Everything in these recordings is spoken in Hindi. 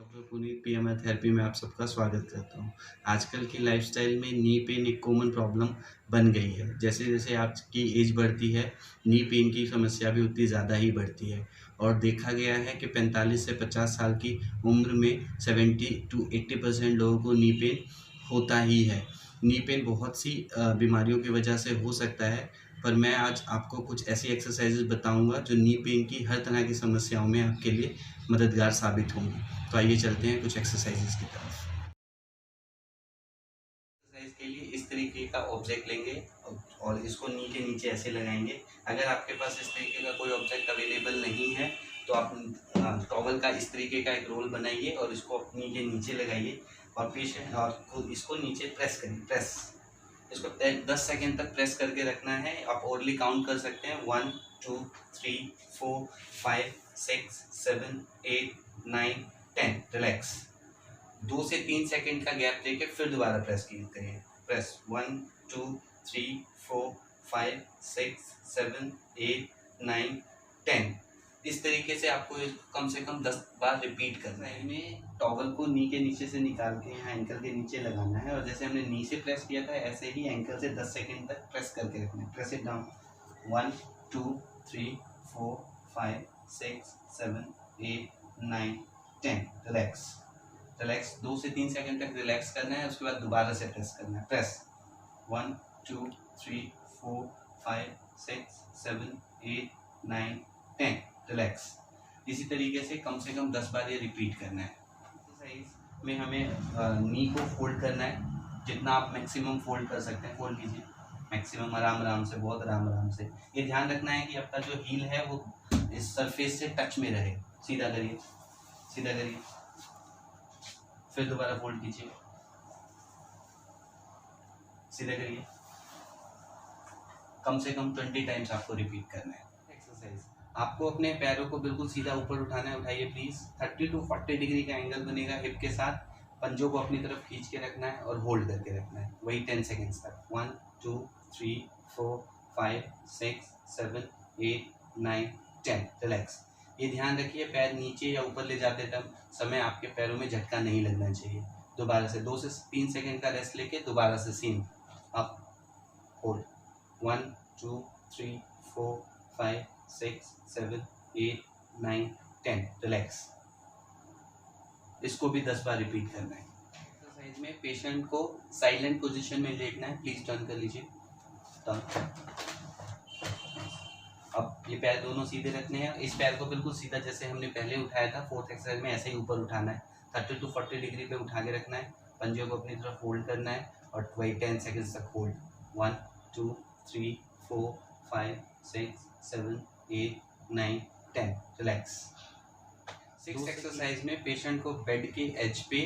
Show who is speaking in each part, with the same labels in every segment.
Speaker 1: डॉक्टर पुनीत पीएमआर थेरेपी में आप सबका स्वागत करता हूँ। आजकल की लाइफ़स्टाइल में नी पेन एक कॉमन प्रॉब्लम बन गई है। जैसे-जैसे आपकी एज बढ़ती है, नी पेन की समस्या भी उतनी ज़्यादा ही बढ़ती है और देखा गया है कि 45 से 50 साल की उम्र में 70 टू 80% लोगों को नी पेन होता ही है। नी पेन बहुत सी बीमारियों की वजह से हो सकता है, पर मैं आज आपको कुछ ऐसी एक्सरसाइज़ेज़ बताऊँगा जो नी पेन की हर तरह की समस्याओं में आपके लिए मददगार साबित होंगी। तो आइए चलते हैं कुछ एक्सरसाइजेज की तरफ। एक्सरसाइज के लिए इस तरीके का ऑब्जेक्ट लेंगे और इसको नी के नीचे ऐसे लगाएंगे। अगर आपके पास इस तरीके का कोई ऑब्जेक्ट अवेलेबल नहीं है तो आप टॉवल का इस तरीके का एक रोल बनाइए और इसको नी के नीचे लगाइए और पेशेंट और इसको नीचे प्रेस करिए। इसको 10 सेकेंड तक प्रेस करके रखना है। आप ओरली काउंट कर सकते हैं 1 2 3 4 5 6 7 8 9 10। रिलैक्स। 2 से 3 सेकेंड का गैप देके फिर दोबारा प्रेस करिए। प्रेस 1 2 3 4 5 6 7 8 9 10। इस तरीके से आपको कम से कम 10 बार रिपीट करना है। में टॉवल को नी के नीचे से निकाल के यहाँ एंकल के नीचे लगाना है और जैसे हमने नी से प्रेस किया था ऐसे ही एंकल से 10 सेकेंड तक प्रेस करके रखना है। Press it down 1 2 3 4 5 6 7 8 9 10। रिलैक्स 2 से 3 सेकेंड तक रिलैक्स करना है। उसके बाद दोबारा से प्रेस करना है। प्रेस 1 2 3 4 5 6 7 8 9 10। रिलैक्स। इसी तरीके से कम 10 बार ये रिपीट करना है। एक्सरसाइज में हमें नी को फोल्ड करना है। जितना आप मैक्सिमम फोल्ड कर सकते हैं फोल्ड कीजिए। मैक्सिमम आराम से, बहुत आराम से। ये ध्यान रखना है कि आपका जो हील है वो इस सरफेस से टच में रहे। सीधा करिए। फिर दोबारा फोल्ड कीजिए। सीधा करिए। कम से कम 20 टाइम्स आपको रिपीट करना है। एक्सरसाइज आपको अपने पैरों को बिल्कुल सीधा ऊपर उठाना है। उठाइए प्लीज। 30 टू 40 डिग्री का एंगल बनेगा हिप के साथ। पंजों को अपनी तरफ खींच के रखना है और होल्ड करके रखना है वही 10 सेकेंड्स तक। 1 2 3 4 5 6 7 8 9 10। रिलैक्स। ये ध्यान रखिए पैर नीचे या ऊपर ले जाते समय आपके पैरों में झटका नहीं लगना चाहिए। दोबारा से 2 से 3 सेकेंड का रेस्ट लेके दोबारा से सेम अप होल्ड 1 2 3 4 5 6 7 8 9 10। रिलैक्स। इसको भी 10 बार रिपीट करना है। एक्सरसाइज में पेशेंट को साइलेंट पोजीशन में लेटना है। प्लीज टर्न कर लीजिए। टर्न। अब ये पैर दोनों सीधे रखने हैं। इस पैर को बिल्कुल सीधा जैसे हमने पहले उठाया था 4th एक्सरसाइज में ऐसे ही ऊपर उठाना है। 30 टू 40 डिग्री पे उठा के रखना है। पंजों को अपनी तरफ होल्ड करना है और वही 10 सेकेंड्स तक होल्ड। 1 2 3 4 5 6 7 8 9 10। रिलैक्स। 6th एक्सरसाइज में पेशेंट को बेड के एज पे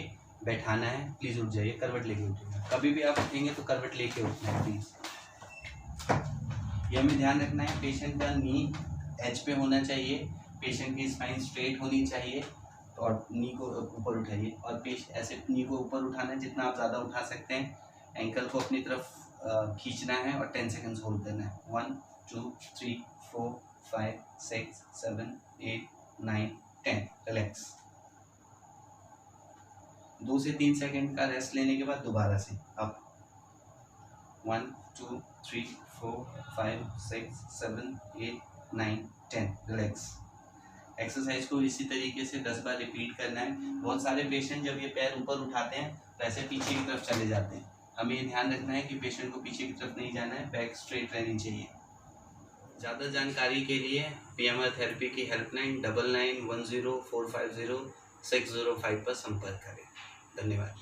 Speaker 1: बैठाना है। प्लीज उठ जाइए। करवट लेके उठिए। कभी भी आप उठेंगे तो करवट लेके उठना है प्लीज। ये हमें ध्यान रखना है पेशेंट का नी एज पे होना चाहिए। पेशेंट की स्पाइन स्ट्रेट होनी चाहिए और नी को ऊपर उठाइए और ऐसे नी को ऊपर उठाना है जितना आप ज़्यादा उठा सकते हैं। एंकल को अपनी तरफ खींचना है और 10 सेकेंड्स होल्ड करना है। 1 2 3 4 5 6 7 8 9 10। रिलैक्स। 2 से 3 सेकेंड का रेस्ट लेने के बाद दोबारा से अप 1 2 3 4 5 6 7 8 9 10। रिलैक्स। एक्सरसाइज को इसी तरीके से 10 बार रिपीट करना है। बहुत सारे पेशेंट जब ये पैर ऊपर उठाते हैं तो ऐसे पीछे की तरफ चले जाते हैं। हमें ये ध्यान रखना है कि पेशेंट को पीछे की तरफ नहीं जाना है। बैक स्ट्रेट रहनी चाहिए। ज़्यादा जानकारी के लिए पीएमआर थेरेपी की हेल्पलाइन 9910450605 पर संपर्क करें। धन्यवाद।